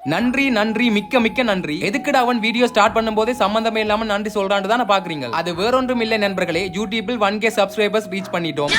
நன்றி நன்றி மிக்க மிக்க நன்றி. எதுக்குடா அவன் வீடியோ ஸ்டார்ட் பண்ணும் போதே சம்பந்தமே இல்லாம நன்றி சொல்றான்னு தானே பாக்குறீங்க. அது வேறொன்றும் இல்லை நண்பர்களே, யூடியூபில் 1K சப்ஸ்கிரைபர்ஸ் ரீச் பண்ணிட்டோம்.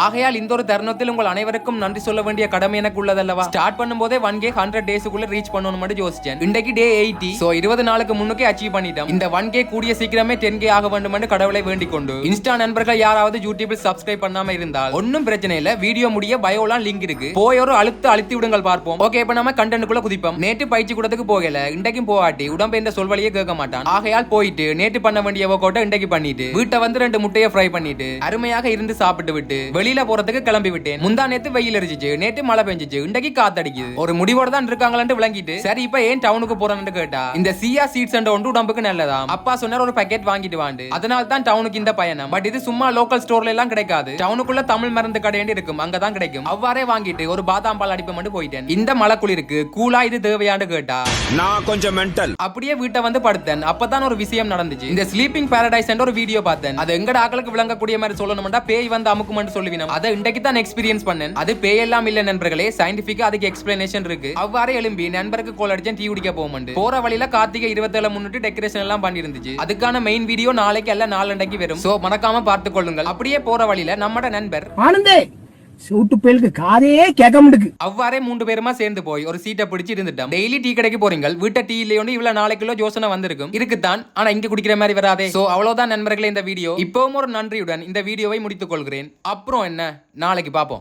ஆகையால் இந்த ஒரு தருணத்தில் உங்கள் அனைவருக்கும் நன்றி சொல்ல வேண்டிய கடமை எனக்கு உள்ளதல்லவா. ஸ்டார்ட் பண்ணும் போதே 1K 100 டேஸ்க்குள்ள ரீச் பண்ணணும் மட்டும் யோசிச்சேன். இன்றைக்கு டே 80, சோ 20 நாளுக்கு முன்னுக்கே அச்சீவ் பண்ணிட்டோம். இந்த 1K கூடிய சீக்கிரமே 10K ஆக வேண்டும் என்று கடவுளை வேண்டிக் கொண்டு, இன்ஸ்டா நண்பர்கள் யாராவது யூடியூபில் சப்ஸ்கிரைப் பண்ணாம இருந்தால் ஒன்னும் பிரச்சனை இல்ல, வீடியோ முடிய பயோலாம் லிங்க் இருக்கு, போய் ஒரு அழுத்தி விடுங்கள் பார்ப்போம். ஓகே, இப்ப நம்ம கண்டென்ட்குள்ள குதிப்போம். நேற்று பயிற்சி கூடத்துக்கு போகல, இன்றைக்கும் போகாட்டி உடம்பு இந்த சொல்வழியே கேட்க மாட்டான். ஆகையால் போயிட்டு நேற்று பண்ண வேண்டிய ஒர்க் அவுட் இன்றைக்கு பண்ணிட்டு வீட்டை வந்து 2 முட்டையை ஃப்ரை பண்ணிட்டு அருமையாக இருந்து சாப்பிட்டு விட்டு வெளியில போறதுக்கு கிளம்பி விட்டேன். முந்தா நேத்து வெயில் அடிச்சிச்சு, நேற்று மழை பெஞ்சிச்சு, இன்றைக்கு காத்தடிக்குது. ஒரு முடிவோட தான் இருக்காங்களான்னு விளங்கிட்டு சரி இப்ப ஏன் டவுனுக்கு போறேன்னு கேட்டா, இந்த சியா சீட்ஸ் ஒன்று உடம்புக்கு நல்லதா, அப்பா சொன்னார் ஒரு பாக்கெட் வாங்கிட்டு வாண்டு, அதனால தான் டவுனுக்கு இந்த பயணம். பட் இது சும்மா லோக்கல் ஸ்டோர்ல எல்லாம் கிடைக்காது, டவுனுக்குள்ள தமிழ் மருந்து கடை இருக்கும், அங்கதான் கிடைக்கும். அவ்வாறே வாங்கிட்டு ஒரு பாதாம் பால் அடிப்பு மட்டும் போயிட்டேன். இந்த மழை குளிருக்கு கூலா இது தேவையான்னு கேட்டா நான் கொஞ்சம் மென்டல். அப்படியே வீட்டை வந்து படுத்தேன். அப்பதான் ஒரு விஷயம் நடந்துச்சு. இந்த ஸ்லீப்பிங் பாரடைஸ் ஒரு வீடியோ பார்த்தேன். அது எங்கட ஆக்களுக்கு விளங்கக்கூடிய மாதிரி சொல்லணும்டா பேய் வந்து அமுக்குமென்று சொல்லுவீங்க. அதை இன்றைக்கு தான் எக்ஸ்பீரியன்ஸ் பண்ணேன். அது பேய் எல்லாம் இல்ல நண்பர்களே, சயின்டிபிக்கா அதுக்கு எக்ஸ்பிளனேஷன் இருக்கு. அவ்வாறே எழும்பி நண்பருக்கு கால் அடிச்சேன், டீ குடிக்க போகும்போது போற வழியில கார்த்திகை 27 முன்னிட்டு டெக்கரேஷன் எல்லாம் பண்ணி இருந்துச்சு. அதுக்கான மெயின் வீடியோ நாளைக்கு அல்ல நாளண்டைக்கு வரும், சோ மறக்காம பார்த்து கொள்ளுங்கள். அப்படியே போற வழியில நம்மட நண்பர் ஆனந்தே சூட்டு பேருக்கு காதே கேட்க முடியுது. அவ்வாறே 3 பேருமா சேர்ந்து போய் ஒரு சீட்டை பிடிச்சி இருந்துட்டோம். டெய்லி டீ கடைக்கு போறீங்க, வீட்டை டீ இல்லையோன்னு இவ்வளவு நாளைக்குள்ள யோசனை வந்திருக்கும் இருக்குதான், ஆனா இங்க குடிக்கிற மாதிரி வராதே. சோ அவ்வளவுதான் நண்பர்களே இந்த வீடியோ. இப்பவும் ஒரு நன்றியுடன் இந்த வீடியோவை முடித்துக் கொள்கிறேன். அப்புறம் என்ன, நாளைக்கு பாப்போம்.